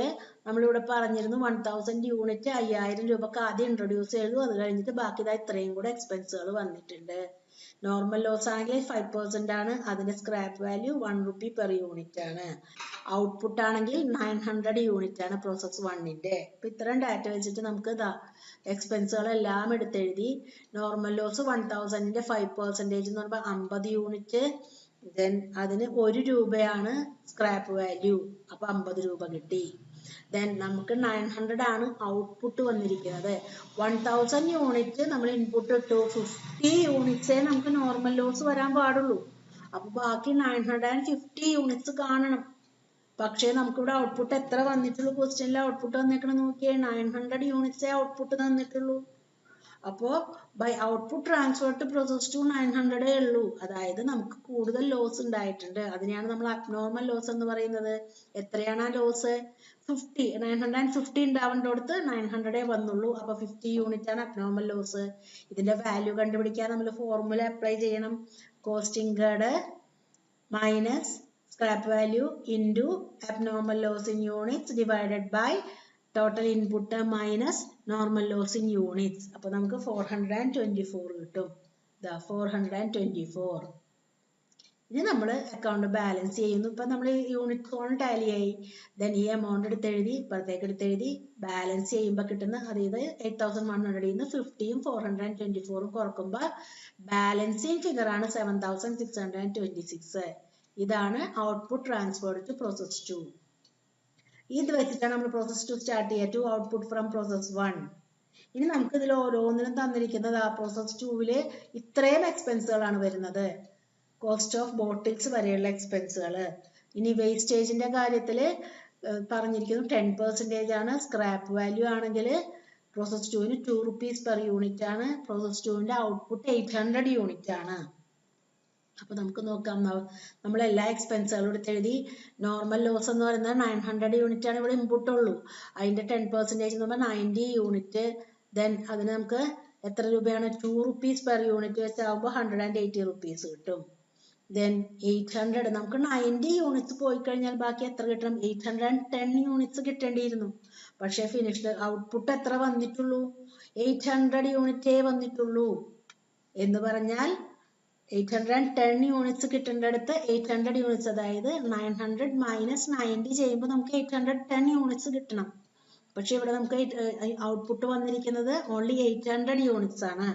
നമ്മളിവിടെ പറഞ്ഞിരുന്നു 1000 യൂണിറ്റ് 5000 രൂപക്ക് ആദ്യം ഇൻട്രൊഡ്യൂസ് ചെയ്തു. അത് കഴിഞ്ഞിട്ട് ബാക്കി ഇത്രയും കൂടെ എക്സ്പെൻസുകൾ വന്നിട്ടുണ്ട്. നോർമൽ ലോസ് ആണെങ്കിൽ 5% ആണ്. അതിന്റെ scrap value 1 rupee per unit ആണ്. ഔട്ട്പുട്ട് ആണെങ്കിൽ 900 യൂണിറ്റ് ആണ് പ്രോസസ് 1-ന്റെ. അപ്പൊ ഇത്രയും ഡാറ്റ വെച്ചിട്ട് നമുക്ക് എക്സ്പെൻസുകളെല്ലാം എടുത്തെഴുതി. നോർമൽ ലോസ് 1000-ന്റെ 5% എന്ന് പറയുമ്പോൾ 50 യൂണിറ്റ്. ദെൻ അതിന് 1 രൂപയാണ് സ്ക്രാപ്പ് വാല്യൂ. അപ്പൊ 50 രൂപ കിട്ടി. ദെൻ നമുക്ക് 900 ആണ് ഔട്ട്പുട്ട് വന്നിരിക്കുന്നത്. 1000 യൂണിറ്റ് നമ്മൾ ഇൻപുട്ട് ഇട്ടു. 50 യൂണിറ്റ്സേ നമുക്ക് നോർമൽ ലോസ് വരാൻ പാടുള്ളൂ. അപ്പൊ ബാക്കി 950 യൂണിറ്റ്സ് കാണണം. പക്ഷേ നമുക്കിവിടെ ഔട്ട്പുട്ട് എത്ര വന്നിട്ടുള്ളൂ? ക്വസ്റ്റ്യനിൽ ഔട്ട്പുട്ട് വന്നേക്കണം നോക്കിയേ, 900 യൂണിറ്റ്സേ ഔട്ട്പുട്ട് തന്നിട്ടുള്ളൂ. അപ്പോ by output transfer to process 2 900 ഉള്ളൂ. അതായത് നമുക്ക് കൂടുതൽ ലോസ് ഉണ്ടായിട്ടുണ്ട്. അതിനെയാണ് നമ്മൾ അബ്നോർമൽ ലോസ് എന്ന് പറയുന്നത്. എത്രയാണ് ആ ലോസ്? 50. 950 ഉണ്ടാവേണ്ടടുത്ത് 900 വന്നുള്ളൂ. അപ്പൊ 50 യൂണിറ്റ് ആണ് അബ്നോർമൽ ലോസ്. ഇതിന്റെ വാല്യൂ കണ്ടുപിടിക്കാൻ നമ്മൾ ഫോർമുല അപ്ലൈ ചെയ്യണം. Cost incurred minus scrap value into abnormal loss in units divided by total input minus normal loss in units. അപ്പൊ നമുക്ക് 424 കിട്ടും. 424. ഇനി നമ്മൾ അക്കൗണ്ട് ബാലൻസ് ചെയ്യുന്നു. ഇപ്പൊ നമ്മൾ യൂണിറ്റ് കോൺ ടാലി ആയി. ദെൻ ഈ എമൗണ്ട് എടുത്തെഴുതി, ഇപ്പുറത്തേക്ക് എടുത്തെഴുതി. ബാലൻസ് ചെയ്യുമ്പോൾ കിട്ടുന്ന അതായത് 8100 ന്ന് 50-യും 424-ഉം കുറക്കുമ്പോൾ ബാലൻസിങ് ഫിഗർ ആണ് 7626. ഇതാണ് ഔട്ട്പുട്ട് ട്രാൻസ്ഫർ ടു പ്രോസസ് 2. ഇത് വെച്ചിട്ടാണ് നമ്മൾ പ്രോസസ് 2 സ്റ്റാർട്ട് ചെയ്യുക. To output from process 1. ഇനി നമുക്ക് ഇതിൽ ഓരോന്നിനും തന്നിരിക്കുന്നത് ആ പ്രോസസ് 2-ല് ഇത്രയും എക്സ്പെൻസുകളാണ് വരുന്നത്. കോസ്റ്റ് ഓഫ് ബോട്ടിൽസ് വരെയുള്ള എക്സ്പെൻസുകൾ. ഇനി വേസ്റ്റേജിന്റെ കാര്യത്തിൽ പറഞ്ഞിരിക്കുന്നു 10% ആണ്. സ്ക്രാപ്പ് വാല്യൂ ആണെങ്കിൽ പ്രോസസ് 2-ന് 2 rupees per unit ആണ്. പ്രോസസ് 2-ന്റെ ഔട്ട്പുട്ട് 800 യൂണിറ്റ് ആണ്. അപ്പൊ നമുക്ക് നോക്കാം. നമ്മൾ എല്ലാ എക്സ്പെൻസുകളും എടുത്ത് എഴുതി. നോർമൽ ലോസ് എന്ന് പറയുന്നത് 900 യൂണിറ്റ് ആണ് ഇവിടെ ഇൻപുട്ട് ഉള്ളൂ. അതിന്റെ 10% എന്ന് പറയുമ്പോൾ 90 യൂണിറ്റ്. ദെൻ അതിന് നമുക്ക് എത്ര രൂപയാണ്? 2 rupees per unit വെച്ചാകുമ്പോൾ 180 rupees കിട്ടും. ദെൻ 800 നമുക്ക് 90 യൂണിറ്റ്സ് പോയി കഴിഞ്ഞാൽ ബാക്കി എത്ര കിട്ടണം? 810 യൂണിറ്റ്സ് കിട്ടേണ്ടിയിരുന്നു. പക്ഷെ ഫിനിഷ്ഡ് ഔട്ട്പുട്ട് എത്ര വന്നിട്ടുള്ളൂ? 800 യൂണിറ്റേ വന്നിട്ടുള്ളൂ. എന്ന് പറഞ്ഞാൽ 810 യൂണിറ്റ്സ് കിട്ടേണ്ടടുത്ത് 800 യൂണിറ്റ്സ്, അതായത് 900 മൈനസ് 90 ചെയ്യുമ്പോൾ നമുക്ക് 810 യൂണിറ്റ്സ് കിട്ടണം. പക്ഷെ ഇവിടെ നമുക്ക് ഔട്ട്പുട്ട് വന്നിരിക്കുന്നത് ഓൺലി 800 യൂണിറ്റ്സ് ആണ്.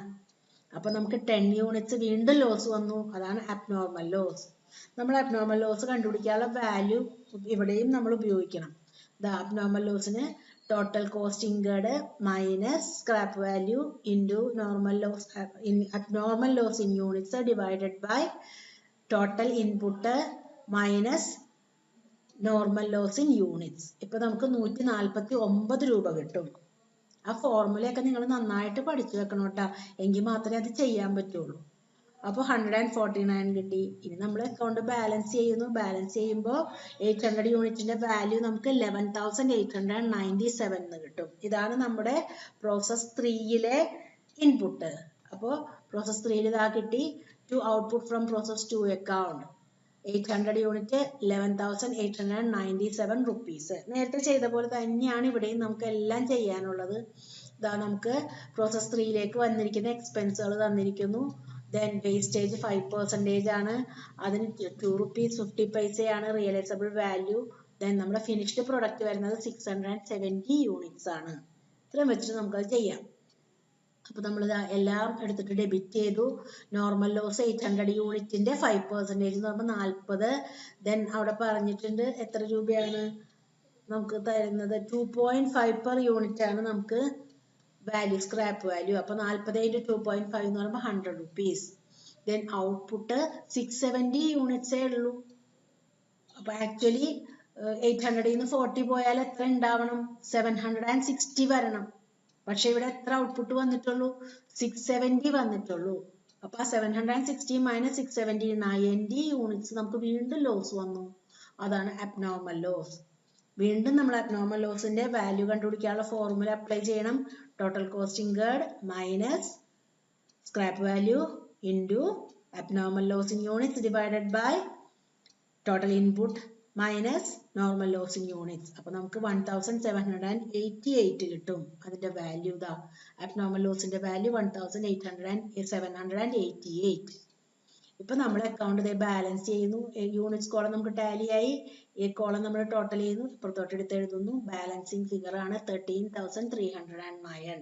അപ്പൊ നമുക്ക് 10 യൂണിറ്റ്സ് വീണ്ടും ലോസ് വന്നു. അതാണ് അബ്നോർമൽ ലോസ്. നമ്മൾ അബ്നോർമൽ ലോസ് കണ്ടുപിടിക്കാനുള്ള വാല്യൂ ഇവിടെയും നമ്മൾ ഉപയോഗിക്കണം. അബ്നോർമൽ ലോസിന് total cost incurred minus scrap value into normal loss abnormal loss in units divided by total input minus normal loss in units. ഇപ്പൊ നമുക്ക് 149 രൂപ കിട്ടും. ആ ഫോർമുലയൊക്കെ നിങ്ങൾ നന്നായിട്ട് പഠിച്ചു വെക്കണം കേട്ടോ, എങ്കിൽ മാത്രമേ അത് ചെയ്യാൻ പറ്റുള്ളൂ. അപ്പോൾ 149 കിട്ടി. ഇനി നമ്മൾ അക്കൗണ്ട് ബാലൻസ് ചെയ്യുന്നു. ബാലൻസ് ചെയ്യുമ്പോൾ 800 യൂണിറ്റിന്റെ വാല്യൂ നമുക്ക് 11,897 എന്ന് കിട്ടും. ഇതാണ് നമ്മുടെ പ്രോസസ് 3-ലെ ഇൻപുട്ട്. അപ്പോൾ പ്രോസസ് 3-ൽ ഇതാ കിട്ടി. To output from process 2 account 800 unit 11,897 rupees. നേരത്തെ ചെയ്ത പോലെ തന്നെയാണ് ഇവിടെയും നമുക്ക് എല്ലാം ചെയ്യാനുള്ളത്. ഇതാ നമുക്ക് പ്രോസസ് 3-ലേക്ക് വന്നിരിക്കുന്ന എക്സ്പെൻസുകൾ തന്നിരിക്കുന്നു. ദെൻ വേസ്റ്റേജ് 5% ആണ്. അതിന് 2 rupees 50 ആണ് റിയലൈസബിൾ വാല്യൂ. ദെൻ നമ്മുടെ ഫിനിഷ്ഡ് പ്രൊഡക്റ്റ് വരുന്നത് 670 യൂണിറ്റ്സ് ആണ്. ഇത്രയും വെച്ചിട്ട് നമുക്കത് ചെയ്യാം. അപ്പൊ നമ്മൾ എല്ലാം എടുത്തിട്ട് ഡെബിറ്റ് ചെയ്തു. നോർമൽ ലോസ് 800 യൂണിറ്റിന്റെ 5% എന്ന് പറയുമ്പോൾ 40. ദെൻ അവിടെ പറഞ്ഞിട്ടുണ്ട് എത്ര രൂപയാണ് നമുക്ക് തരുന്നത്? 2.5 per unit ആണ് നമുക്ക് വാല്യൂ സ്ക്രാപ്പ് വാല്യൂ. അപ്പോൾ 40 into 2.5 എന്ന് പറയുമ്പോൾ 100 rupees. Then ഔട്ട്പുട്ട് 670 യൂണിറ്റ്സേ ഉള്ളൂ. അപ്പോൾ ആക്ച്വലി 800 നിന്ന് 40 പോയാൽ എത്ര ഉണ്ടാവണം? 760 വരണം. പക്ഷെ ഇവിടെ എത്ര ഔട്ട്പുട്ട് വന്നിട്ടുള്ളൂ? 670 വന്നിട്ടുള്ളൂ. അപ്പൊ ആ 760 മൈനസ് 670 90 യൂണിറ്റ്സ് നമുക്ക് വീണ്ടും ലോസ് വന്നു. അതാണ് അബ്നോർമൽ ലോസ്. വീണ്ടും നമ്മൾ അബ്നോർമൽ ലോസിന്റെ വാല്യൂ കണ്ടുപിടിക്കാനുള്ള ഫോർമുല അപ്ലൈ ചെയ്യണം. Total cost incurred minus scrap value into abnormal loss in units divided by total input minus normal loss in units. അപ്പൊ നമുക്ക് 1788 കിട്ടും. അതിന്റെ വാല്യൂ ഇതാ. അബ്നോർമൽ ലോസിന്റെ വാല്യൂ 1788. ഇപ്പൊ നമ്മൾ അക്കൗണ്ട് ബാലൻസ് ചെയ്യുന്നു. യൂണിറ്റ്സ് കോളം നമുക്ക് ടാലി ആയി. ഈ കോളം നമ്മൾ ടോട്ടൽ ചെയ്യുന്നു. ഇപ്പുറത്തോട്ട് എടുത്ത് എഴുതുന്നു. ബാലൻസിങ് ഫിഗർ ആണ് 13,309.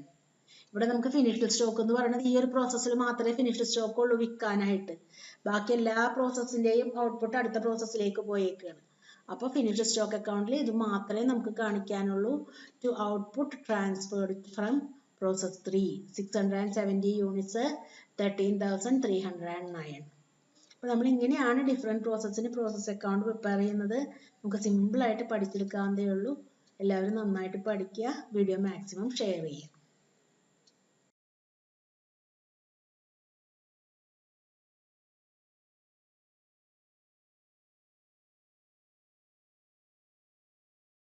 ഇവിടെ നമുക്ക് ഫിനിഷ്ഡ് സ്റ്റോക്ക് എന്ന് പറയുന്നത് ഈ ഒരു പ്രോസസ്സിൽ മാത്രമേ ഫിനിഷ്ഡ് സ്റ്റോക്ക് ഉള്ളൂ വിൽക്കാനായിട്ട്. ബാക്കി എല്ലാ പ്രോസസ്സിന്റെയും ഔട്ട്പുട്ട് അടുത്ത പ്രോസസ്സിലേക്ക് പോയേക്കാണ്. അപ്പോൾ ഫിനിഷ്ഡ് സ്റ്റോക്ക് അക്കൗണ്ടിൽ ഇത് മാത്രമേ നമുക്ക് കാണിക്കാനുള്ളൂ. To output transferred from process 3 670 units 13,309. അപ്പോൾ നമ്മൾ ഇങ്ങനെയാണ് ഡിഫറെൻറ്റ് പ്രോസസ്സിന് പ്രോസസ് അക്കൗണ്ട് പ്രിപ്പയർ ചെയ്യുന്നത്. നമുക്ക് സിമ്പിളായിട്ട് പഠിച്ചെടുക്കാവുന്നതേ ഉള്ളൂ. എല്ലാവരും നന്നായിട്ട് പഠിക്കുക. വീഡിയോ മാക്സിമം ഷെയർ ചെയ്യുക.